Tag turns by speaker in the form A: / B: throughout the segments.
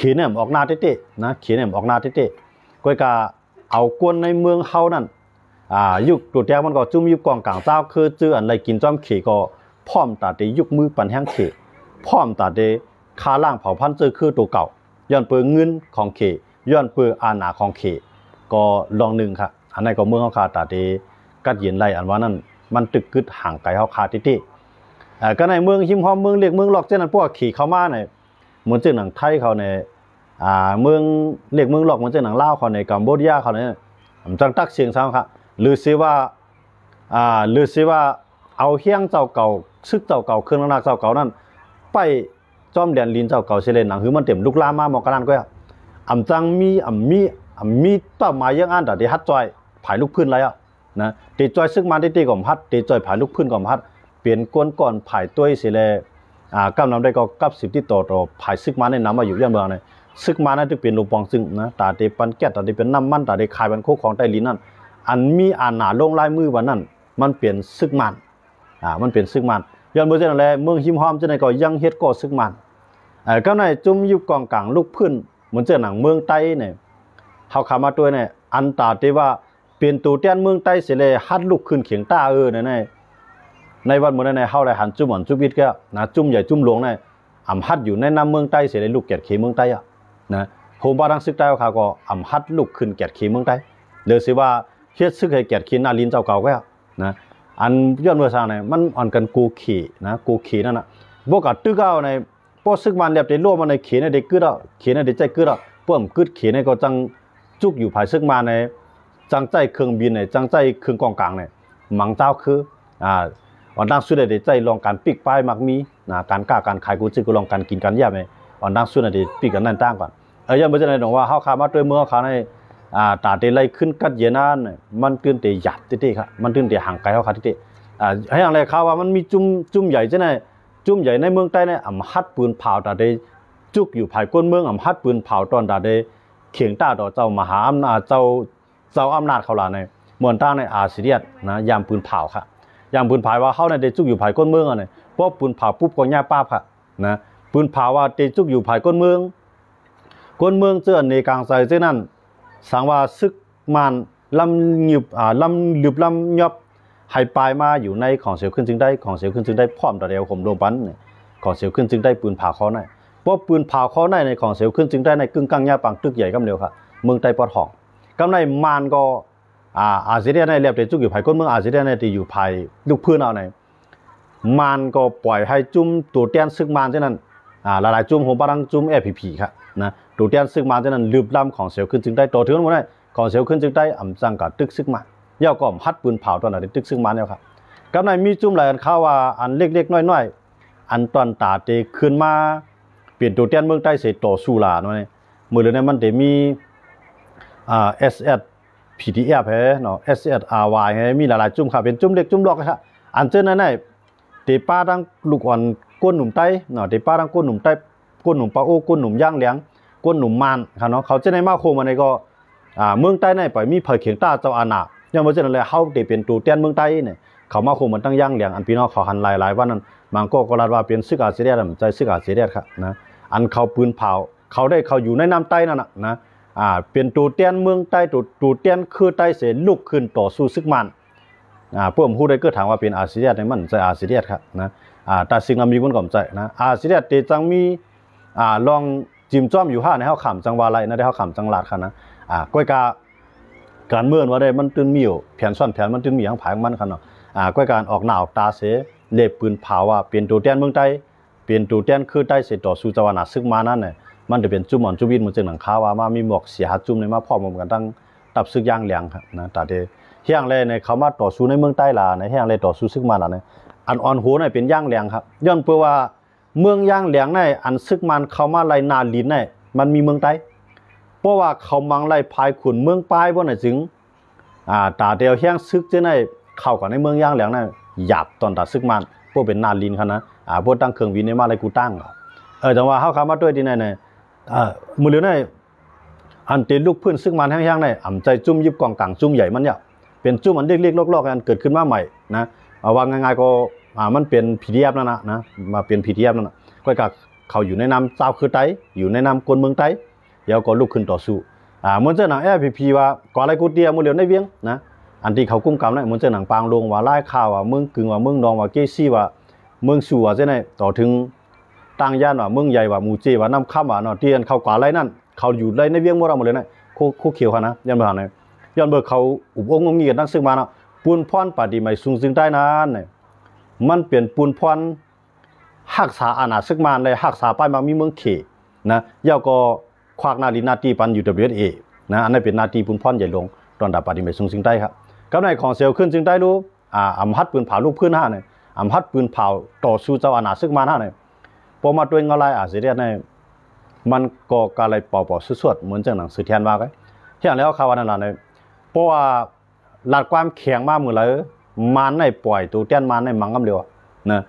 A: ขีเนี่ยออกหน้าเต้ๆนะขีเนี่ยออกหน้าเต้ๆก็กะเอากวนในเมืองเฮานั่นยุคตัวแทมันก็จุ่มยุคกองกลางเจ้าคือเจออันไรกินจ้อมขีก็พร้อมตาเดยุคมือปันแห้งขีพร้อมตาเดคาล่างเผาพันธุ์เจอคือตัวเก่าย้อนเปือเงินของขีย้อนเปืออาณาของขีก็ลองหนึ่งครับอันนั้นก็เมืองเขาคาตาเดกัดเย็นไรอันว่านั่นมันตึกกึดห่างไกลเขาคาเต้ๆก็ในเมืองหิมหอมเมืองเรียกเมืองหลอกเจ้านั้นพวกขี่เข้ามาเนี่ยเหมือนเจ้าหนังไทยเขาเนี่ยเมืองเรียกเมืองหลอกเหมือนเจ้าหนังลาวเขาในกัมพูชาเขาเนี่ยจังตักเสียงซ้ำครับหรือสิว่าเอาเฮี้ยงเจ้าเก่าซึกเจ้าเก่าเครื่องนักเจ้าเก่านั่นไปจอมแดนลินเจ้าเก่าเสเลนหนังคือมันเต็มลุกลามมาหมอกระนั้นก็จังมีต่อมายังอันแต่ที่ฮัดจอยผายลุกพื้นไรนะตีจอยซึกมาตีก่อมฮัดตีจอยผายลุกพื้นก่อมฮัดเปลี่ยนก้นก่อนผายตัวเสเลกำนำได้ก็กับ10ที่ต่อผายซึกมาในน้ำมาอยู่ย่านเมืองเนี่ยซึกมานั่นจะเป็นลูกปองซึ่งนะตาเตปันแก้ตาเตเป็นน้ำมันตาเตขายเป็นโคของใต้ลิ้นนั่นอันมีอาณาลงลายมือวันนั้นมันเปลี่ยนซึกมันมันเปลี่ยนซึกมันย้อนเมื่อเจ้านั่นแหละเมืองหิมหอมเจ้าไหนก็ยังเฮ็ดก่อซึกมันก็ในจุ่มยุบกองกลางลูกพื้นเหมือนเจ้าหนังเมืองใต้เนี่ยเขาขามาตัวเนี่ยอันตาเตว่าเปลี่ยนตัวเตี้ยนเมืองใต้เสียเลยฮัดลูกขึ้นเขียงตาในวันเมื่อในเฮาได้หันจุ่มหอนจุ่มวิทย์ก็นะจุ่มใหญ่จุ่มหลวงเนี่ยฮัดอยู่ในน้ำเมืองใต้เสียเลยลูกแกดเขเมืองใต้นะโฮมบารังซึกใต้เขาก็ฮัดลูกขึ้นแกดเขเมืองใต้เดี๋ยวสิว่าเฮ็ดซึกให้แกดขีนาลินเจ้าเก่าก็นะอันย้อนเมื่อสร้างเนี่ยมันอ่อนกันกูขี่นะกูขี่นั่นน่ะบ่กะตึกเอาในป้อซึกมันเรียบได้ร่วมมาในเขียนในเด็กกึดเขียนในเด็กใจกึดป้อมกึดเขียนในก็จังจุกอยู่ภายซึกมาในจังใจเครื่องบินในจังใจเครื่องกองกลางเนี่ยมังเจ้าคืออ่อนดังสุดได้ใจลองการปิกป้ายมักมีนะการกล้าการขายกูจึงก็ลองการกินกันแย่ไหมอ่อนดังสุดได้ปิกกันนั่นต่างก่อนย้อนเมื่อไหร่บอกว่าเฮาขามาด้วยเมื่อเขาในตาเตไลขึ้นกัดเยนานมันตื่นเตะหยัดเตะครับมันตื่นเตะห่างไกลเขาขาดเตะให้อย่างไรข่าวว่ามันมีจุ่มใหญ่ใช่ไหมจุ่มใหญ่ในเมืองใต้เนี่ยฮัดปืนเผาตาเตจุกอยู่ภายก้นเมืองฮัดปืนเผาตอนตาเตเขียงตาต่อเจ้ามหาอำนาจเจ้าอำนาจเขาล่ะในเมืองใต้ในอาเซียนนะยามปืนเผาค่ะยามปืนเผาว่าเขาในเตจุกอยู่ภายก้นเมืองอะไรเพราะปืนเผาปุ๊บก็แย่ป้าค่ะนะปืนเผาว่าเตจุกอยู่ภายก้นเมืองเจอในกลางใจเจ้านั่นสังว่าซึกมันลำหยุบลำยบให้ปลายมาอยู่ในของเสียวขึ้นจึงได้ของเสียวขึ้นจึงได้พร้อมต่อเดียวผมลงปันของเสียวขึ้นจึงได้ปืนผ่าเขาในเพราะปืนผ่าเขาในของเสียวขึ้นจึงได้ในกึ่งกลางยาปังตึกใหญ่กำเดียวครับเมืองใต้ปอดหองกำในมันก็อาเซียนในเรียบแต่จุกอยู่ภายก้นเมืองอาเซียนในที่อยู่ภายลูกพื้นเอาในมันก็ปล่อยให้จุ่มตัวเตี้ยนซึกมันเช่นนั้นหลายๆจุ่มผมปารังจุ่มFPPครับนะตัวเตี้ยนซึกมันเช่นนั้นลืบล้ำของเสียวขึ้นจึงได้ตัวถึงหมดเลยของเสียวขึ้นจึงได้จังกับตึกซึกมันย่อก็ฮัดปืนเผาตอนนั้นตึกซึกมันเนี่ยครับกำในมีจุ่มหลายอันข่าวว่าอันเล็กๆน้อยๆอันตอนตาเตขึ้นมาเปลี่ยนตัวเตี้ยนเมืองใต้เสร็จต่อสู้ลาเนาะนี่มือเลยเนี่ยมันจะมีSS PDF เนาะ SSRY มีหลายๆจุ่มครับเป็นจุ่มเล็กจุ่มล็อกครับอันเจอนั้นเนี่ยเตป้าดังลูกอ่อนก้นหนุ่มใต้เนาะเตป้าดังก้นหนุ่มใต้ก้นหนุ่มปะโอ้ก้นหนุ่มย่างเลี้ยงก้นหนุ่มมันครับเนาะเขาจะในมาโคมาในก็เมืองใต้ในปล่อยมีเผยเขียงตาเจ้าอาณาอย่างเมื่อเช้านั้นเลยเขาเตเป็นตัวเตี้ยนเมืองใต้เนี่ยเขามาโคมันตั้งย่างเลี้ยงอันพี่น้องเขาหันหลายๆวันนั้นมันก็รัดว่าเป็นซึกอาเซียนใจซึกอาเซียนครับนะอันเขาปืนเผาเขาอยู่ในน้ำใต้นั่นนะเป็นตัวเตี้ยนเมืองใต้ตัวเตี้ยนคือใต้เสลุกขึ้นต่อสู้ซึกมันพวกผมพูดได้ก็ถามว่าเป็นอาเซียนในมันใจอาเซียนครับนะแต่สิ่งเรามีคนก่อมใจนะอาเซียนเตจังมีลองจิมจ้อมอยู่ห้าในห้าขำจังวาไรนะได้ห้าขำจังหลาดครับนะก้อยการเมืองว่าได้มันตื่นมีอยู่แผนซ่อนแผนมันตื่นมีทั้งผายมันครับเนาะก้อยการออกหนาวตาเสเล็บปืนเผาว่าเป็นตัวเตี้ยนเมืองใต้เป็นตัวเตี้ยนคือใต้เสต่อสู้จังหวะซึกมานั่นเนี่ยมันจะเป็นจุ่มหมอนจุ่มวินมันจึงหนังข้าวว่ามามีหมอกเสียหาจุ่มในมาพร้อมกันตั้งตับซึกย่างเหลียงครับนะแต่เดเฮียงเลยในเขามาต่อสู้ในเมืองใต้ล่ะในเฮียงเลยต่อสู้ซึกมาล่ะเนี่ยอันอ่อนหัวในเป็นย่างเหลียงครับย้อนเพื่อว่าเมืองย่างเหลียงในอันซึกมันเขามาไล่นาลินในมันมีเมืองใต้เพราะว่าเขามังไล่พายขุนเมืองปลายบ่ไหนจึงตาเดียวเฮียงซึกจะในเข้ากับในเมืองย่างเหลียงในหยาบตอนตัดซึกมันพวกเป็นนาลินครับนะพวกตั้งเครื่องบินในมาไล่กูตั้งจังว่าเขามาด้วยที่ไหนเนี่ยมือเลี้ยวในอันเตลูกพื้นซึ่งมันแห้งๆในใจจุ่มยิบกองกลางจุ่มใหญ่มันเนี่ยเป็นจุ่มมันเล็กๆลอกๆกันเกิดขึ้นมาใหม่นะว่าง่ายๆก็มันเป็น PDF นั่นนะมาเป็น PDF นั่นนะก็ เขาอยู่ในนามเจ้าคือไต้อยู่ในนามคนเมืองไต้เดี๋ยวก็ลุกขึ้นต่อสู้เหมือนเจ้าหนังFPPว่าก่ออะไรกูเตียมือเหลียวในเวียงนะอันที่เขากุ้มกำเนี่ยเหมือนเจ้าหนังปางลงว่าไล่ข่าวว่าเมืองกึ่งว่าเมืองนองว่าเกซี่ว่าเมืองสู่ว่าเจ้าไหนต่อถึงตั้งย่านว่าเมืองใหญ่ว่ามูเจว่าน้ำข้ามว่าเนาะเตียนเขาก่ออะไรนั่นเขาอยู่ไรในเวียงหมดเราหมดเลยนะคู่เขียวค่ะนะยันเบอร์เนี่ยยันเบอร์เขาอุบองงงีกันตั้งซึ่งมาเนาะปูนพรปฏิไม่สูงซึ่งใต้นั้นเนี่ยมันเปลี่ยนปูนพรหักษาอาณาซึกมานเลยหักษาป้ายมามีเมืองเขนะยาวก็ควักนาลีนาตีปันอยู่ WSA นะอันนั้นเป็นนาตีปูนพรใหญ่ลงตอนดับปฏิไม่สูงซึ่งใต้ครับกับในของเซลขึ้นซึ่งใต้รู้อำฮัดปืนเผาลูกพื้นห้าเนี่ยอำฮัดปืนเผาต่อสู้เจ้าอาณาซึกมานห้าเนี่ยพอมาตัวเงาลายเสียเนี่ยมันก็กอะไรเป่าๆสวดเหมือนจังหนังสือแทนว่าไงที่อย่างแล้วข่าวนั้นล่ะเนี่ยเพราะว่าหลักความแข็งมากเหมือนเลยมันในปล่อยตัวเต้นมันในมังกำเดียวนะ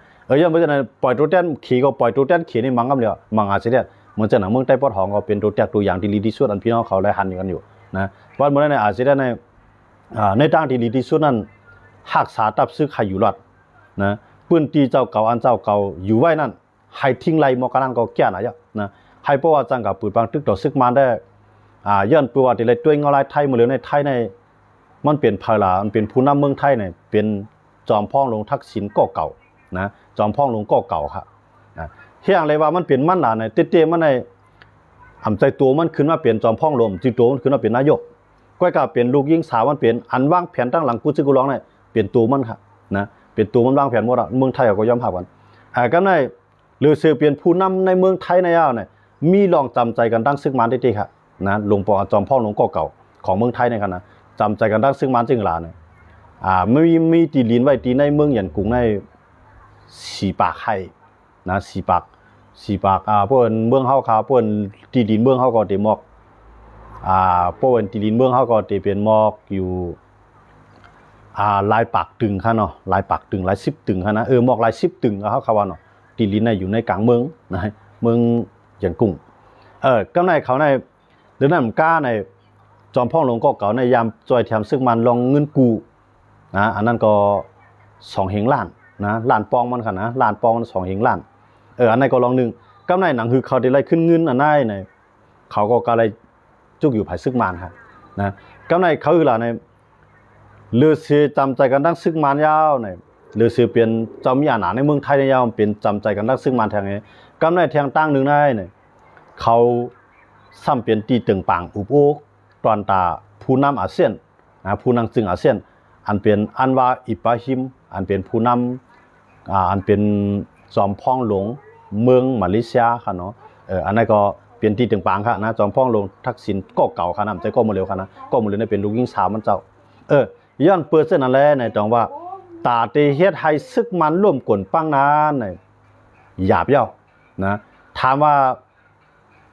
A: ยังไม่ใช่ในปล่อยตัวเต้นขี่ก็ปล่อยตัวเต้นขี่ในมังกำเดียวมังอาเซียนเหมือนจังหนังเมืองใต้ปอดหองก็เป็นตัวอย่างที่ดีที่สุดอันพี่น้องเขาได้หันกันอยู่นะว่าเมื่อในอาเซียนในทางที่ดีที่สุดนั้นหักษาตับซึกใครอยู่รอดนะปืนตีเจ้าเก่าอันเจ้าเก่าอยู่ไว้นั่นให้ทิ้งไรมอกันนั่นก็แก่หน่อยนะให้เพราะว่าจังกับปืนบางตึกต่อซึกมันได้ย้อนตัวที่เลยตัวเงาลายไทยมาเลยในไทยในมันเป็นพลามันเป็นผู้นำเมืองไทยเนี่ยเป็นจอมพ่องลงทักษิณก็เก่านะจอมพ่องลงก็เก่าครับเฮียงเลยว่ามันเป็นมันหนาในเตี้ยมันในใจตัวมันขึ้นมาเปลี่ยนจอมพ่องลมจีตัวมันขึ้นมาเป็นนายกก็กลายเป็นลูกยิงสาวมันเป็นอันว่างแผนตั้งหลังกูซึกูร้องเนี่ยเปลี่ยนตัวมันครับนะเปลี่ยนตัวมันว่างแผนหมดอ่ะเมืองไทยก็ยอมหักกันก็ในหรือเสือเปลี่ยนผู้นำในเมืองไทยในยาวเนี่ยมีลองจำใจกันตั้งซึกมันได้ดีครับนะหลวงพ่อจอมพ่องลงก็เก่าของเมืองไทยในขณะจำใจกันตั้งซึ่งมันจึงหลาเนี่ยไม่มีตีลินไว้ตีในเมืองอย่างกรุงในสีปากไข่นะสีปากพวกเมืองเฮาเขาพวกตีลินเมืองเฮาก็ตีหมอกพวกตีลินเมืองเฮาก็ตีเป็นหมอกอยู่ลายปากตึงค่ะเนาะลายปากตึงลาย10ตึงค่ะนะหมอกลาย10ตึงเขาเขาว่าเนาะตีลินในอยู่ในกลางเมืองนะเมืองอย่างกรุงก็ในเขาในหรือนั่นก้าในจอมพ่องหลวงก็เก่าในยามจอยแถมซึ่งมันลองเงินกูนะอันนั้นก็2 เฮงล้านนะล้านปองมันค่ะนะล้านปอง2 เฮงล้านอันนั้นก็ลองนึงก็ในหนังคือเขาได้ไล่ขึ้นเงินอันนั้นเนี่ยเขาก็อะไรจุกอยู่ภายซึ่งมันครับนะก็ในเขาคือล่ะในเลือเสียจำใจกันตั้งซึ่งมันยาวเนี่ยเลือเสียเปลี่ยนเจ้ามีอาณาในเมืองไทยยาวเป็นจำใจกันตั้งซึ่งมันแทงไงก็ในแทงตั้งหนึ่งได้เนี่ยเขาซ้ำเปลี่ยนตีตึงปังอุปโภคตอนตาผู้นำอาเซียนนะผู้นำจึงอาเซียนอันเป็นอันว่าอิบราฮิมอันเป็นผู้นำอันเป็นจอมพ่องหลวงเมืองมาเลเซียค่ะเนาะอันนั้นก็เป็นที่ตึงปังค่ะนะจอมพ่องหลวงทักษิณก็เก่าค่ะนะใจก็มาเร็วค่ะนะก็มาเร็วในเป็นลูกยิงสาวมันเจ้าย้อนเปิดเส้นนั่นแหละในจังว่าตาเตเฮ็ดให้ซึกมันร่วมกลปังนั้นในหยาบเย้านะถามว่า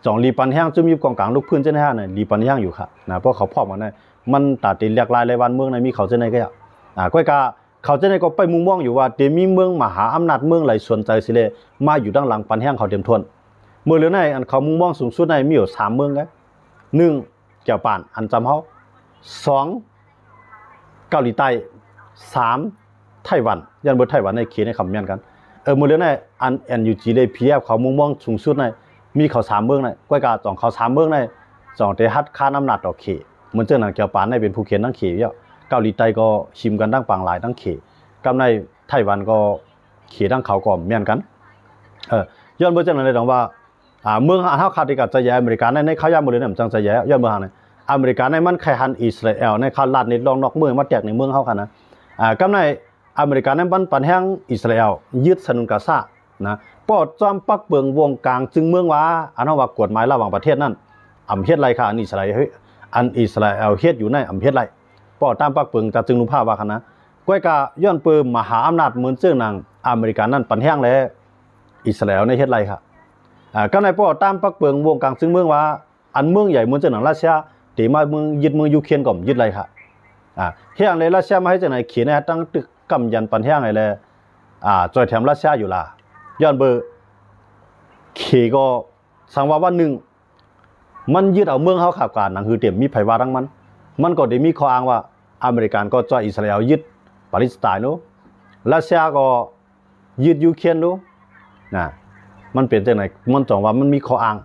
A: จองลีปันแห้งจุ่มยุบกองกลางลูกพื้นเจ้าหน้าเนี่ยลีปันแห้งอยู่ครับนะเพราะเขาพร้อมกันได้มันตัดติเรียกลายรายวันเมืองในมีเขาเจ้าหน้าก็ก้อยกาเขาเจ้าหน้าก็ไปมุมมองอยู่ว่าเดี๋ยวมีเมืองมหาอำนาจเมืองไหลส่วนใจสิเลมาอยู่ด้านหลังปันแห้งเขาเต็มทนเมื่อเหลือในอันเขามุมมองสูงสุดในมีอยู่3 เมืองไง1เกี่ยวป่านอันจำเขา2เกาหลีใต้3ไต้หวันยันเบอร์ไต้หวันในเขตในคำเมียนกันเมื่อเหลือในอัน NUG เลย PF เขามุมมองสูงสุดในมีเขา3 เมืองในก้อยกาจ่องเขา3 เมืองในจ่องเตฮัดค่าน้ำหนักต่อเขตเหมือนเจ้าหนังเกี่ยวป่านในเป็นผู้เขียนทั้งเขตเยอะเกาหลีใต้ก็ชิมกันตั้งปางหลายทั้งเขตกำในไต้หวันก็เขตทั้งเขาก็เมียนกันย้อนเบอร์เจ้าหนังเลยว่าเมืองเฮาคาดกับจะแย่อเมริกาในเขาย่ามือเลยเนี่ยจังจะแย่ย้อนเมืองในอเมริกาในมันไข่หันอิสราเอลในเขาลาดในลองนอกเมืองมาแจกในเมืองเฮาค่ะนะกำในอเมริกาในบ้านปันแห้งอิสราเอลยึดสนุนกาซานะปอดจอมปักเบิงวงกลางจึงเมืองว่าอันนั้นว่ากฎหมายระหว่างประเทศนั้นอำเฮ็ดไรค่ะอันอิสราเอลเฮ็ดอยู่ในอำเฮ็ดไรปอดตามปักเบิงจะจึงนุภาพว่าค่ะนะก้อยกาย้อนเปิมมหาอำนาจเหมือนเจ้านางอเมริกานั้นปันแห้งแล้วอิสราเอลในเฮ็ดไรค่ะก็ในปอดตามปักเบิงวงกลางจึงเมืองว่าอันเมืองใหญ่เหมือนเจ้านางรัสเซียตีมาเมืองยึดเมืองยูเครนก่อมยึดไรค่ะเฮียงในรัสเซียมาให้จังไหนเขียนในตั้งตึกกำยันปันแห้งไงเลยจอยแถมรัสเซียอยู่ล่ะย้อนเบอร์เขก็สังว่าหนึ่งมันยึดเอาเมืองเขาขับการนั่นคือเตรียมมีไผว่าทั้งมันก็ได้มีข้ออ้างว่าอเมริกันก็จอยอิสราเอลยึดปาเลสไตน์นู้รัสเซียก็ยึดยูเครนนู้นะ มันเป็นจังไหนมันจองว่ามันมีข้ออ้าง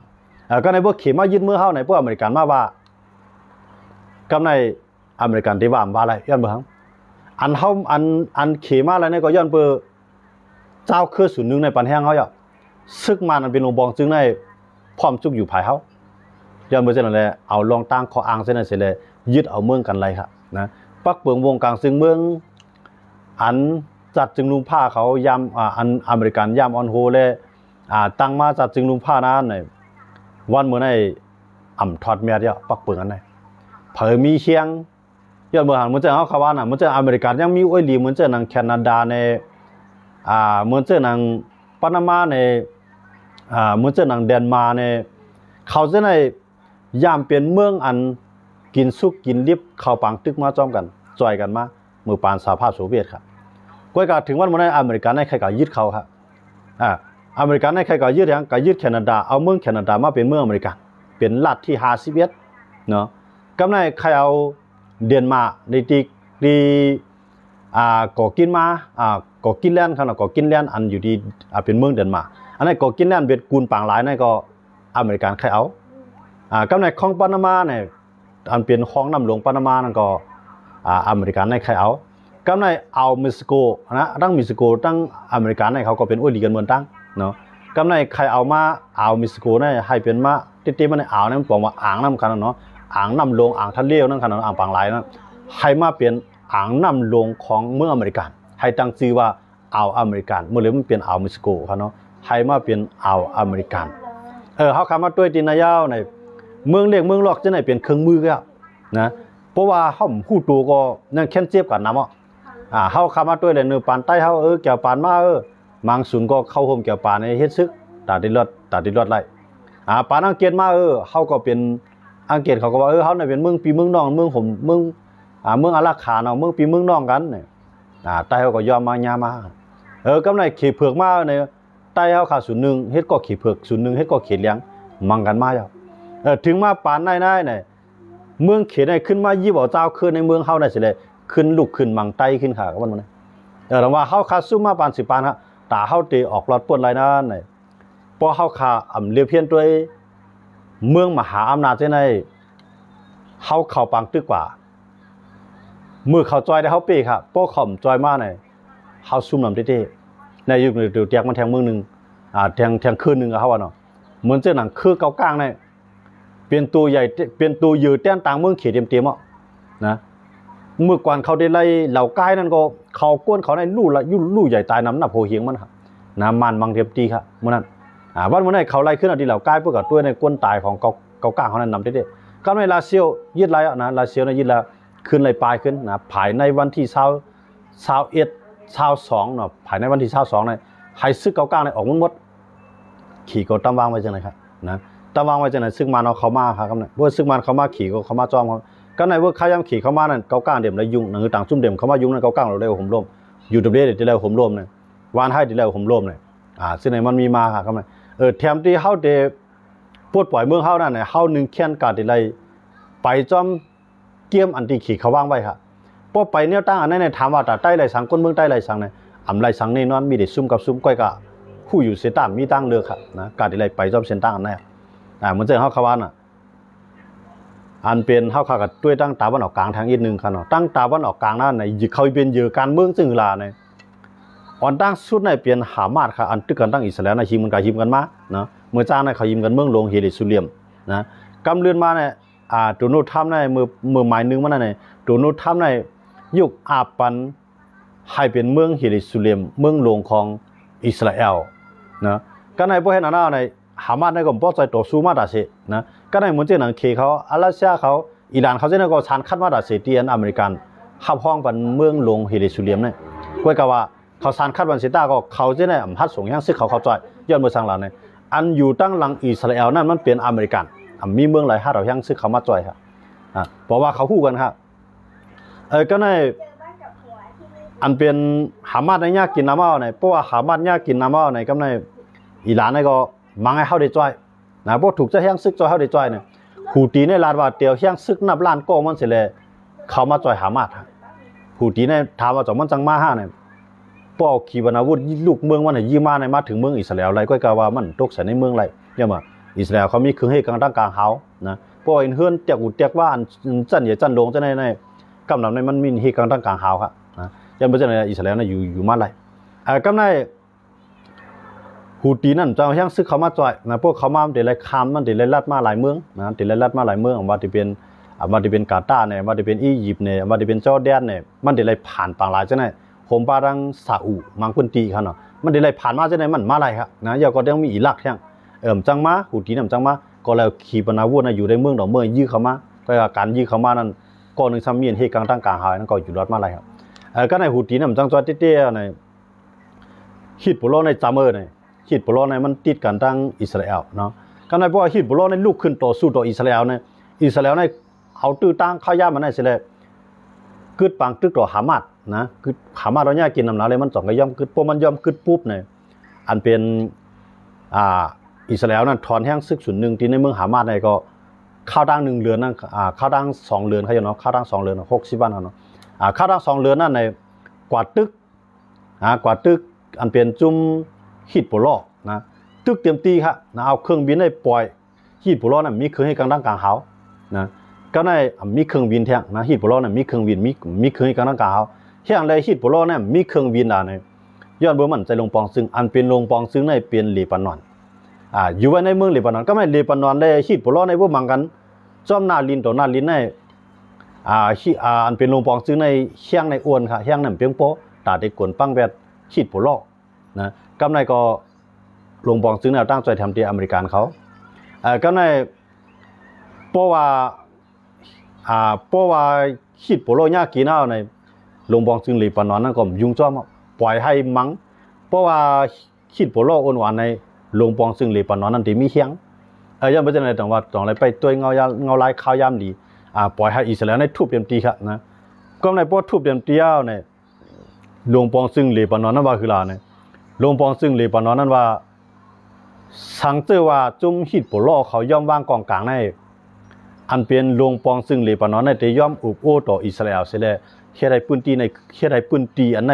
A: ก็ในพวกเขมายึดมือเฮาในพวกอเมริกันมาว่ากำในอเมริกันที่ว่าอะไรย้อนเบิ่งอันเฮาอันเขมาอะไรเนี่ยก็ย้อนเปิ้เจ้าคือส่วนหนึ่งในปันแห้งเฮาอ่ะซึกมันอันเป็นลงบองจึงในพร้อมจุกอยู่ภายเฮาย้อนเบิ่งจังนั้นแหละเอาลองตั้งข้ออ้างเส้นนั้นเสร็จเลยยึดเอาเมืองกันไรครับนะปักเปิงวงกลางซึ่งเมืองอันจัดจึงลุงผ้าเขายามอันอเมริกันยามออนโฮเลยตั้งมาจัดจึงลุงผ้านั้นในวันเมื่อในอ่ำทอดเมียเดียวปักเปิงอันไหนเผยมีเชียงย้อนเมื่อหันเหมือนเจอเขาว่าน่ะเหมือนเจออเมริกันยังมีอ้อยลีเหมือนเจอหนังแคนาดาในเหมือนเจอหนังปานามาในเหมือนเจอหนังเดนมาร์ในเขาจะในยามเป็นเมืองอันกินซุกกินลิบเข้าปังตึกมาจ้อมกันจอยกันมาเมื่อปานสหภาพโซเวียตครับก็กถึงวันเมื่อในอเมริกันในใครก็ยึดเขาครับอเมริกันในใครก็ยึดอย่างก็ยึดแคนาดาเอาเมืองแคนาดามาเป็นเมืองอเมริกันเป็นรัฐที่51เนาะก็ในใครเอาเดนมาร์กดีก่อกินมาก่อกินแลนด์ครับก่อกินแลนด์อันอยู่ดีเป็นเมืองเดนมาร์กอันนั้นก่อกินแลนด์เบ็ดกูลปางหลายนั่นก็อเมริกันใครเอาก็ในคลองปานามาเนี่ยอันเป็นคลองน้ำหลวงปานามานั่นก็อเมริกันในใครเอาก็ในเอาเม็กซิโกนะตั้งเม็กซิโกตั้งอเมริกันในเขาก็เป็นอ้วยดีกันเหมือนตั้งเนาะก็ในใครเอามาเอาเม็กซิโกในให้เป็นมาติมันในอ่าวนั่นบอกว่าอ่างน้ำกันเนาะอ่างน้ำลงอ่างทะเลนั่นขนาดอ่างปางหลายนั่นให้มาเป็นอ่างน้ำลงของเมืองอเมริกันให้ตั้งชื่อว่าอ่าวอเมริกันเมื่อเลยมันเป็นอ่าวเม็กซิโกครับเนาะให้มาเป็นอ่าวอเมริกันเขาคำว่าด้วยตีนายาวในเมืองเล็กเมืองหลอกจะไหนเป็นเครื่องมือก็นะเพราะว่าเขาคู่ตัวก็นั่งแค่เจี๊ยบกันน้ำเขาคำว่าด้วยเลยเนื้อปานใต้เขาเกี่ยวปานมามังสุนก็เข้าห่มเกี่ยวปานในเฮ็ดซึกตัดดิลอดไล่ปานอังเกตมาเขาก็เป็นอังเกตเขาก็ว่าเขาเนี่ยเป็นเมืองปีเมืองน้องเมืองผมเมืองอารักขาเนาะเมืองปีเมืองน้องกันเนี่ยใต้เขาก็ยอมมาญามาก็ในขี่เผือกมาเนี่ยใต้เขาขาดส่วนหนึ่งเฮ็ดก็ขี่เผือกส่วนหนึ่งเฮ็ดก็เขียดเลี้ยงมังกันมาแล้วถึงมาปานได้เนี่ยเมืองเขียดได้ขึ้นมายี่บ่อเจ้าขึ้นในเมืองเขาได้สิเลยขึ้นลุกขึ้นมังไตขึ้นขาก็มันแต่ว่าเขาขาดสู้มาปาน10ปานฮะตาเขาตีออกรอดปวดไรนั่นเนี่ยพอเขาขาเรียบเพี้ยนด้วยเมืองมหาอำนาจที่ไหนเขาเข่าปังตึกกว่ามือเขาจอยได้เขาปีครับพวกข่มจอยมากเนี่ยเขาซุ่มลำเต้ในยุคเดียวแจกมันแทงเมืองหนึ่งแทงคืนหนึ่งเขาว่าเนาะเหมือนเจ้าหนังคือเกากลางเนี่ยเป็นตัวใหญ่เป็นตัวยืดแต้นต่างเมืองเขียดเต็มอ่ะนะเมื่อก่อนเขาได้ไล่เหล่าใกล้นั่นก็เขาก้นเขาในลู่ใหญ่ตายน้ำหนักโผเหียงมันครับน้ำมันบางเทียบตีครับเมื่อนั้นวันเมื่อนั้นเขาไล่ขึ้นเอาดีเหล่าใกล้เพื่อกับตัวในก้นตายของเกากลางเขานั้นนำเต้ก็ในลาเซียวยึดไล่นะลาเซียวนะยึดแล้วขึ้นไล่ปลายขึ้นนะภายในวันที่22เนาะภายในวันที่22เนี่ยให้ซึกเกากลางเนี่ยออกหมดขี่ก็ตำวางไว้จังไหนครับนะตำวางไว้จังไหนซึ่งมันเอาเขามาครับเมื่อซึ่งมันเขามาขี่ก็เขามาจอมเขาก็ในเมื่อขย้ำขี่เข้ามานั่นเกาก้างเดี่ยมเลยยุ่งหนังต่างซุ่มเดี่ยมเขามายุ่งนั่นเกาก้างเราได้ผมร่มอยู่ตรงนี้เดี๋ยวเราผมร่มเนี่ยวานให้เดี๋ยวเราผมร่มเนี่ยซึ่งในมันมีมาครับแถมที่เขาเดปวดปล่อยเมืองเขานั่นเนี่ยเขาหนึ่งแค้นการที่ไรไปจอมเกี่ยมอันที่ขี่เขาว่างไว้ครับพอไปเนี่ยตั้งอันนั้นเนี่ยถามว่าแต่ใต้ไรสังก้นเมืองใต้ไรสังเนี่ยไรสังในนอนมีเด็ดซุ่มกับซุ่มก้อยกะผู้อยู่เสตามมีตั้งเลือกครับนะการที่ไรไปจอมเส้นตั้งอันนั้นเหมือนเจอเขาเขาว่าน่ะอันเป็นเฮาขากับด้วยตั้งตาวันออกกลางทางอีกนึงค่ะเนาะตั้งตาวันออกกลางนั่นในเขาเป็นเยอะการเมืองจึงลาในอ่อนตั้งสุดในเปลี่ยนหามาดค่ะอันตึกกันตั้งอิสราเอลในหิมกันหิมกันมาเนาะเมื่อจ้างในเขาหิมกันเมืองลงเฮลิซูเลียมนะกำเลือนมาในตัวโนทำในมือหมายนึงมันในตัวโนทำในยุคอาปันให้เป็นเมืองเฮลิซูเลียมเมืองหลวงของอิสราเอลนะก็ในพวกเห็นหน้าในหามาดในก็บ่ใจต่อสู้มาได้สินะก็ในเหมือนเจ้าหนังเคเขาอาราเซียเขาอิหร่านเขาเจ้าหนังก็ชันคัดมาได้สิเตียนอเมริกันขับห้องเป็นเมืองหลวงเฮลิซูเลียมเนี่ยก็กว่าเขาชันคัดวันเสตาก็เขาเจ้าหน้าพัดส่งยังซึกเขาใจย้อนเมื่อสังหลังเนี่ยอันอยู่ตั้งหลังอิสราเอลนั่นมันเป็นอเมริกันมีเมืองหลาย5เรายังซึกเขามาจ่อยครับเพราะว่าเขาคู่กันครับก็ในอันเป็นหามาดในยากกินน้ำมันเนี่ยเพราะว่าหามาดยากกินน้ำมันเนี่ยก็ในอิหร่านเนี่ยก็มังให้เขาได้จ่อยนะพวกถูกจะแห้งซึกจ่อยเขาได้จ่อยเนี่ยหูตีในลานว่าเตียวแห้งซึกนับล้านก้อนมันเสร็จเลยเขามาจ่อยหามาดหูตีในถามว่าจ่อมันจังมาห้าเนี่ย ป้อขีปนาวุธลูกเมืองมันยี่มาในมาถึงเมืองอิสราเอลไรก็กล่าวว่ามันตกใส่ในเมืองไรเนี่ยมาอิสราเอลเขามีเครื่องให้กลางตั้งกลางเฮานะป้ออินเฮือนเตียกอุเตียกว่าจันเหยียจันลงจะในกำลังในมันมีให้กลางตั้งกลางเฮาครับนะยังไม่ใช่ในอิสราเอลนะอยู่มาไรกำในฮูตีนั่นเจ้าแห่งซึกเขามาจ่อยนะพวกเขามาเดี๋ยวไรคามมันเดี๋ยวไรลัดมาหลายเมืองนะเดี๋ยวไรลัดมาหลายเมืองว่าจะเป็นมาจะเป็นกาตาร์เนี่ยมาจะเป็นอียิปต์เนี่ยมาจะเป็นจอร์แดนเนี่ยมันเดี๋ยวไรผ่านต่างหลายจะไหนผมปารังซาอุมังคุนตีเขาเนาะมันเดี๋ยวไรผ่านมาจะไหนมันมาอะไรครับนะยาก็ยังมีอิรักแห่งจังมาฮูตีนั่นจังมาก็แล้วขีปนาวุธนะอยู่ในเมืองดอกเมืองยื้อเขามาก็การยื้อเขามานั้นก็หนึ่งซ้ำมีนให้กลางตั้งกลางหายนั่นก็อยู่รอดมาอะไรครับก็ในฮูตีนั่นจังจอดเตี้ยในฮิตปุโรในจามในฮิตปุโรในมันติดกันตั้งอิสราเอลเนาะก็ในเพราะว่าฮิตปุโรในลุกขึ้นต่อสู้ต่ออิสราเอลในอิสราเอลในเอาตื้อตั้งข้าวย่ามันในสิเลยกึดปังตึกต่อฮามาสนะกึดฮามาสเราเนี่ยกินน้ำหนาเลยมันสองก็ย่อมกึดพวกมันย่อมกึดปุ๊บเนี่ยอันเป็นอิสราเอลนั่นถอนแห้งซึกส่วนหนึ่งที่ในเมืองฮามาสในก็ข้าวดัง1 เรือนนั่นข้าวดัง2 เรือนเขาจะเนาะข้าวดัง2 เรือน60 วันเนาะข้าวดัง2 เรือนนั่นในกวาดตึกกวาดตึกอันเป็นจุ่มฮิตปุโรนะตึกเตรียมตีครับนะเอาเครื่องบินได้ปล่อยฮิตปุโรนั่นมีเครื่องให้กลางตั้งกลางเฮานะก็ในมีเครื่องบินแท้นะฮิตปุโรนั่นมีเครื่องบินมีเครื่องให้กลางตั้งกลางเฮาแห่งใดฮิตปุโรนั่นมีเครื่องบินน่ะเนี่ยย้อนเบอร์มันใจลงปองซึ่งอันเป็นลงปองซึ่งในเป็นเลบานอนอยู่ไว้ในเมืองเลบานอนก็ไม่เลบานอนได้ฮิตปุโรในพวกมังกันจอมนาลินต่อนาลินในอันเป็นลงปองซึ่งในแห่งในอ้วนค่ะแห่งนั้นเพียงโปตาได้กวนปังแบบฮิตปุโรนะกำในก็ลงปองซึ่งแนวตั้งใจทำที่อเมริกันเขากำในเพราะว่าฮิตปุโรยากกินเอาในลงปองซึ่งเลบานอนนั่นก็ยุ่งจ้อมปล่อยให้มังเพราะว่าฮิตปุโรอ้วนหวานในลงปองซึ่งเลบานอนนั่นที่มีเฮียงยังไม่ใช่ในต่างว่าต่างอะไรไปตัวเงาลายข้าวยามดีปล่อยให้อิสราเอลในทุบเต็มตีครับนะก็ในพวกทุบเต็มตีเอาในลงปองซึ่งเลบานอนนั่นว่าคือลาในลงปองซึ่งเลบานอนนั่นว่าสังเจอว่าจุ่มฮิตปุโรเขาย่อมวางกองกลางในอันเป็นลงปองซึ่งเลบานอนในที่ย่อมอุบโอต่ออิสราเอลเสียแล้วเฮ็ดให้พื้นที่ในเฮ็ดให้พื้นที่อันใน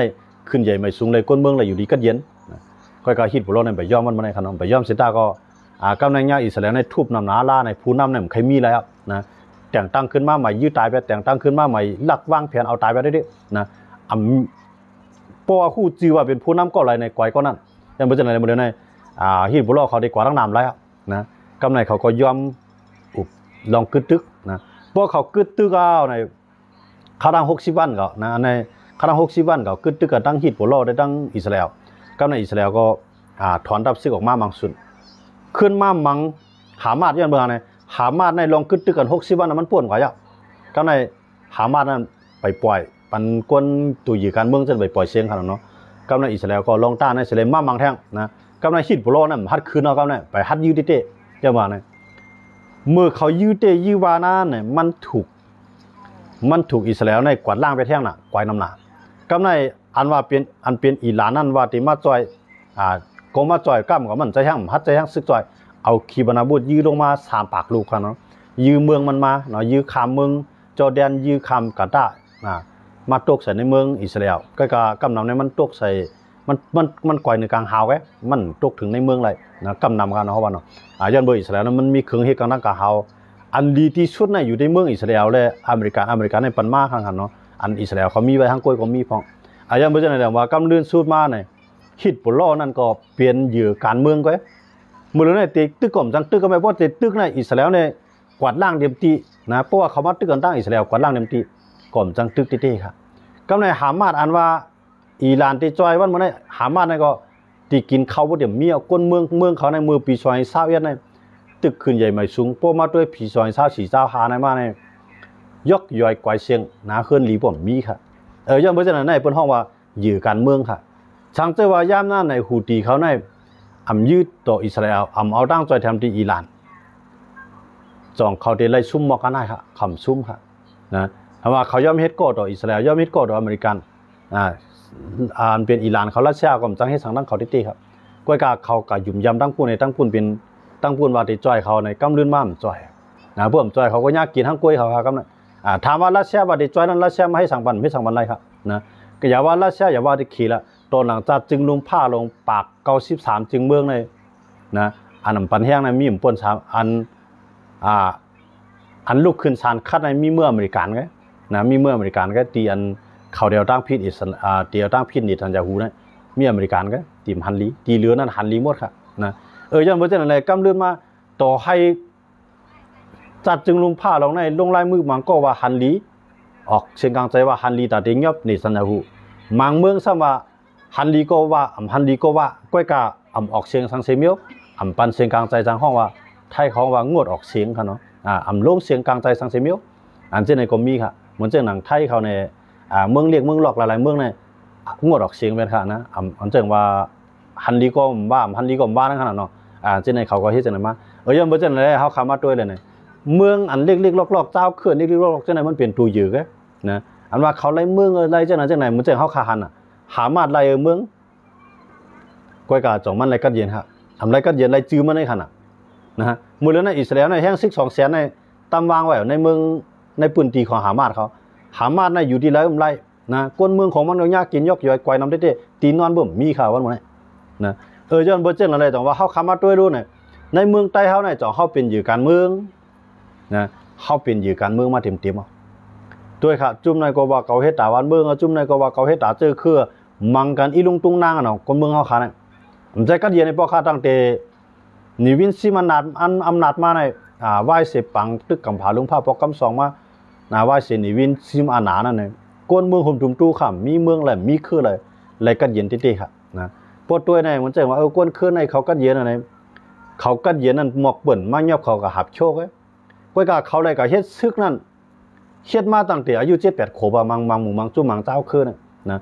A: ขึ้นใหญ่ไม่สูงเลยก้นเมืองเลยอยู่ดีก็เย็นก็ฮิตปุโรในไปย่อมมันมาในขนมไปย่อมเสตาก็กำลังยาอิสราเอลในทุบนำหนาล่าในผู้นำในใครมีแล้วนะแต่งตั้งขึ้นมาใหม่ยื้อตายไปแต่งตั้งขึ้นมาใหม่ลักวางแผนเอาตายไปได้ดินะเพราะว่าคู่จือว่าเป็นผู้นำก็อะไรในก่อยก็นั่นยังไม่ใช่อะไรหมดเลยในฮิตปุโรเขาได้กว่าตั้งนานแล้วนะกำในเขาก็ยอมลองกึดตึกนะเพราะเขากึดตึกเอาในข้าวดัง60 วันก็นะในข้าวดัง60 วันก็กึดตึกกับตั้งฮิตปุโรได้ตั้งอิสราเอลกำในอิสราเอลก็ถอนทัพซึกออกมามังสุนขึ้นมามังหามาดยันเมืองในหามาดในลองกึดตึกกัน60 วันมันป่วนกว่าเยอะกำในหามาดนั้นไปปล่อยปันกวนตุยการเมืองจนไปปล่อยเสียงขนาดเนาะกำในอิสราเอลก็ลองต้านในอิสราเอลมามังแท่งนะกำในฮิตปุโรนั่นฮัดคืนเอากำในไปฮัดยืดเตะเจ้ามาเนี่ยเมื่อเขายืดเตะยืวานาเนี่ยมันถูกอิสราเอลในกวาดล่างไปแท่งน่ะกวายน้ำหนากำในอันว่าเป็นอิหร่านนั่นว่าที่มาจอยก็มาจอยก้ามกับมันใจแห้งฮัดใจแห้งซึกจอยเอาขีปนาวุธยื้อลงมา3 ปากลูกครับเนาะยื้อเมืองมันมาเนาะยื้อคามเมืองจอร์แดนยื้อคามกาตาร์มาตกใส่ในเมืองอิสราเอลก็กำนำในมันตกใส่มันก่อยในกลางหาวไว้มันตกถึงในเมืองเลยนะกำนำกันเนาะว่าเนาะย้อนเบอร์อิสราเอลนั้นมันมีเครื่องเฮกลางกลางหาวอันดีที่สุดในอยู่ในเมืองอิสราเอลเลยอเมริกันในปันมาข้างกันเนาะอันอิสราเอลเขามีไว้ทั้งก้อยก็มีพองย้อนเบอร์จะไหนแต่ว่ากำลื่นสูดมาเนี่ยฮิตปุโรนั่นก็เปลี่ยนเหยื่อการเมืองก็มือเลยในตึกก่อมจังตึกก็ไม่เพราะตึกในอิสราเอลเนี่ยกวาดล่างเต็มที่นะเพราะว่าเขามาตึกกันตั้งอิสราเอลกวาดล่างเต็มที่ก่อมจังตึกเต้ครับก็ในหามาดอันว่าอิหร่านที่จอยวันมันในหามาดนั่นก็ที่กินข้าวว่าเดี๋ยวมีเอาก้นเมืองเขาในมือปีซอยซาเวียนในตึกขึ้นใหญ่ไม่สูงเพราะมาด้วยปีซอยซาสีซาหาในมาในยกย่อยกวายเสียงหนาขึ้นหลีบ่มมีค่ะย้อนไปจากนั้นในเป็นห้องว่าเหยื่อการเมืองค่ะช่างเจว่าย่ามหน้าในฮูตีเขาในยืดต่ออิสราเอลเอาตั้งใจทำที่อิหร่านจองเขาได้ไล่ซุ่มมอกันได้ค่ะคำซุ่มค่ะนะเพราะว่าเขาย่อมเฮ็ดก่อต่ออิสราเอลย่อมเฮ็ดก่อต่ออเมริกันเป็นอิหร่านเขารัสเซียก็จังให้สั่งตั้งเขาตีครับก้อยกาเขากะยุ่มยำตั้งปูนในตั้งปูนเป็นตั้งปูนว่าที่จ้อยเขาในกำลื่นมาจ้อยนะเพื่อจ้อยเขาก็ยากกินทั้งกล้วยเขาครับกำนั้นถามว่ารัสเซียว่าที่จ้อยนั้นรัสเซียมาให้สั่งบันไม่สั่งบันไรครับนะก็อย่าว่ารัสเซียอย่าว่าที่ขี่ละ ตอนหลังจากจึงลุงผ้าลงปาก93จึงเมืองในนะอันปันแห้งในมีป่นสามอันลูกขึ้นสารคัดในมีเมื่ออเมริกันก็นะมีเมื่ออเมริกันก็ตีอันเขาเดียวตั้งพิษอิสเดียวตั้งพิษนิทันจะหูนะมีอเมริกันก็ตีมฮันลีตีเหลือนั่นฮันลีหมดครับนะย้อนไปเจออะไรกำเลื่อนมาต่อให้จัดจึงลุงผ้าลงในลงลายมือมันก็ว่าฮันลีออกเสียงกลางใจว่าฮันลีแต่เดียงยบนิสันจะหูมังเมืองซ้ำว่าฮันลีก็ว่าฮันลีก็ว่าก้อยกาออกเสียงสังเสมิวปันเสียงกลางใจจังห้องว่าไทยเขาว่างดออกเสียงค่ะเนาะลงเสียงกลางใจสังเสมิวอันเช่นในก็มีค่ะเหมือนเจ้าหนังไทยเขาในเมืองเรียกเมืองหลอกหลายๆเมืองในงดออกเสียงเป็นค่ะนะอันเจ้าว่าฮันลีก็ว่าฮันลีก็ว่านั่นขนาดเนาะเช่นในเขาก็เฮ็ดจังนั้นมาย้อนไปเจ้าไหนเขาขามาด้วยเลยเนี่ยเมืองอันเล็กๆลอกๆเจ้าเขื่อนเล็กๆลอกๆเจ้าไหนมันเปลี่ยนตัวยืดก็นะอันว่าเขาไล่เมืองอะไรเจ้าไหนเหมือนเจ้าเขาขาหันหามาไล่เมืองก้อยกาจ่องมันไล่กัดเย็นครับทำไล่กัดเย็นไล่จื้อมันได้ขนาดนะฮะมูลในอิสราเอลในแห้ง1200,000ในตำวางไว้ในเมืองในปืนตีของหามาดเขาหามาดในอยู่ที่ไรไล่นะก้นเมืองของมันยากกินยอกย่อยควายน้ำเต้ตีนอนบ่มมีข่าววันนี้นะย้อนเบอร์เจนอะไรแต่ว่าเขาขามาด้วยรู้เนี่ยในเมืองใต้เขาเนี่ยจ่องเขาเป็นอยู่การเมืองนะเขาเป็นอยู่การเมืองมาเต็มๆอ่ะด้วยค่ะจุ่มในกว่าเขาเฮ็ดตาวันเมืองจุ่มในกว่าเขาเฮ็ดตาเจอคือมังกันอีลุงตุงนางเนาะคนเมืองเขาขาเนี่ยผมใจกัดเย็นในพ่อข้าตั้งแต่นิวินซิมันนาดอำนาจมาในไหว้เสปังตึกกำผาลุงผ้าปอกกำสองมาไหว้เสนิวินซิมอานานั่นเนี่ยก้นเมืองหุ่มตุ่มตู้ข่ำมีเมืองอะไรมีคืออะไรกัดเย็นติๆค่ะนะพวกตัวในมันจะว่าก้นคือในเขากัดเย็นอะไรเขากัดเย็นนั่นหมอกเปิ่นมาเงียบเขากับหับโชคไอ้ก้อยกาเขาอะไรกับเฮ็ดซึกนั่นเฮ็ดมาตั้งแต่อายุ7-8 ขวบมังหมู่มังจุ่มมังเจ้าคือนะ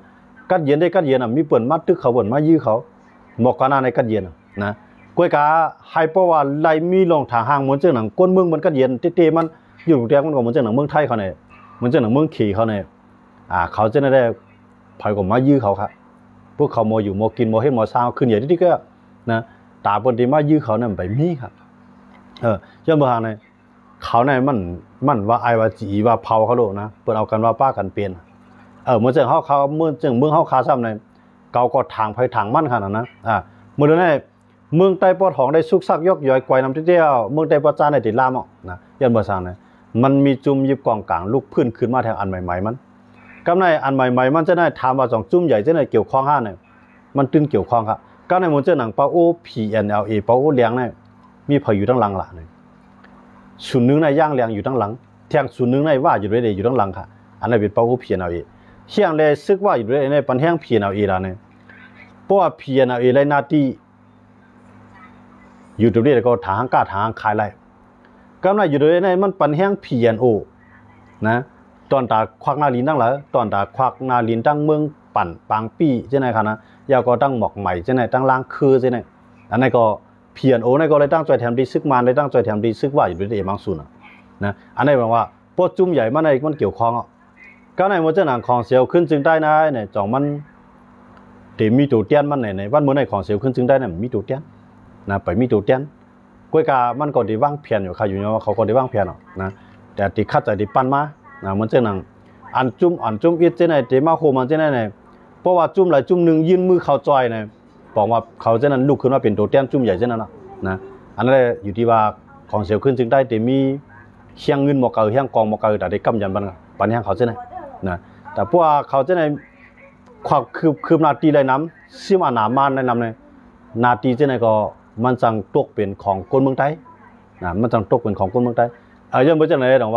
A: กัดเย็นได้กัดเย็นมีเปิ่นมาตึกเขาเปิ่นมายื้อเขาหมอกกันในกัดเย็นนะก้อยกาให้เพราะว่าไล่มีลงทางห่างเหมือนเจ้าหนังก้นเมืองมันกัดเย็นเต้มันอยู่ตรงแถวมันก็เหมือนเจ้าหนังเมืองไทยเขาเนี่ยเหมือนเจ้าหนังเมืองขี่เขาเนี่ยเขาจะได้พายกับมายื้อเขาครับพวกเขาโมอยู่โมกินโมเฮ็ดโมซาวขึ้นใหญ่ที่ก็นะตาบนที่มายื้อเขาเนี่ยไปมีครับย้อนเมื่อหางเนี่ยเขาเนี่ยมันว่าไอว่าจีว่าเผาเขาโลนะเปิดเอากันว่าป้ากันเปลี่ยนเมื่อเจ้าเขาเมื่อเจ้าเมืองเขาคาซ้ำเนี่ยเกาก็ทางไปทางมั่นขนาดนั้นเมื่อเดือนนี้เมืองใต้ปอดของได้ซุกซักยกย่อยไกวน้ำเที่ยวเมืองใต้ปอดจานในติดลามนะย้อนเมื่อสางเนี่ยมันมีจุ่มยิบกองกลางลูกพื้นขึ้นมาแทงอันใหม่ๆมันกำในอันใหม่ๆมันจะได้ทำว่า2จุ่มใหญ่จะได้เกี่ยวข้องห้าเนี่ยมันตื้นเกี่ยวข้องครับก็ในมันเจ้าหนังปาโอ PNLA ปาโอเลี้ยงเนี่ยมีพออยู่ตั้งหลังหล่ะเนี่ยศูนย์นึงในย่างเลี้ยงอยู่ตั้งหลังแทงศูนย์นึงในว่าอยู่ด้วยอยู่ตั้งหลังค่ะอันนั้นเป็นปาโอ PNLA เชียงเลยซึกว่าอยู่ด้วยในปันแห้ง PNLA ล่ะเนี่ยเพราะว่า PNLA เลยนาทีอยู่ตรงนี้แล้วก็ทางกล้าทางขายไรกำไรอยู่ด้วยในมันปันแห้ง PNO นะตอนตาควักนาลินตั้งเหรอตอนตาควักนาลินตั้งเมืองปั่นปางปี้ใช่ไหมครับนะยาวก็ตั้งหมอกใหม่ใช่ไหมตั้งล้างคือใช่ไหมอันนั้นก็PNO ในก็เลยตั้งใจแถมดีซึกมันเลยตั้งใจแถมดีซึกว่าอยู่ด้วยเอมังซุนนะอันนี้แปลว่าพวกจุ่มใหญ่มันในมันเกี่ยวข้องก็ในมันจะหนังของเสียวขึ้นจึงได้นะเนี่ยจ่องมันเดี๋ยวมีตัวเตี้ยนมันในวันเมื่อในของเสียวขึ้นจึงได้เนี่ยมีตัวเตี้ยนนะไปมีตัวเตี้ยนก้อยกามันก็ได้วางแผนอยู่ค่ะอยู่เนาะเขาก็ได้วางแผนนะแต่ติคัดใจติปั้นมามันจะหนังอันจุ่มอีเจไหนเดมาโฮมันเจไหนเนี่ยเพราะว่าจุ่มหลายจุ่มหนึ่งยื่นมือเขาจอยเนี่ยบอกว่าเขาเจนั้นลุกขึ้นมาเป็นตัวเตี้ยนจุ่มใหญ่เจนั้นนะอันนั้นอยู่ที่ว่าของเสียวขึ้นจึงได้แต่มีเชียงเงินหมอกเกอเชียงกองหมอกเกอแต่ได้กำยันปันแห้งเขาเจไหนนะแต่พวกเขาเจไหนความคืบนาทีได้น้ำซิมอาหนามานได้น้ำเนี่ยนาทีเจไหนก็มันจังตกเป็นของคนเมืองไทยนะมันจังตกเป็นของคนเมืองไทยยังไม่จะไหนหรอกว่า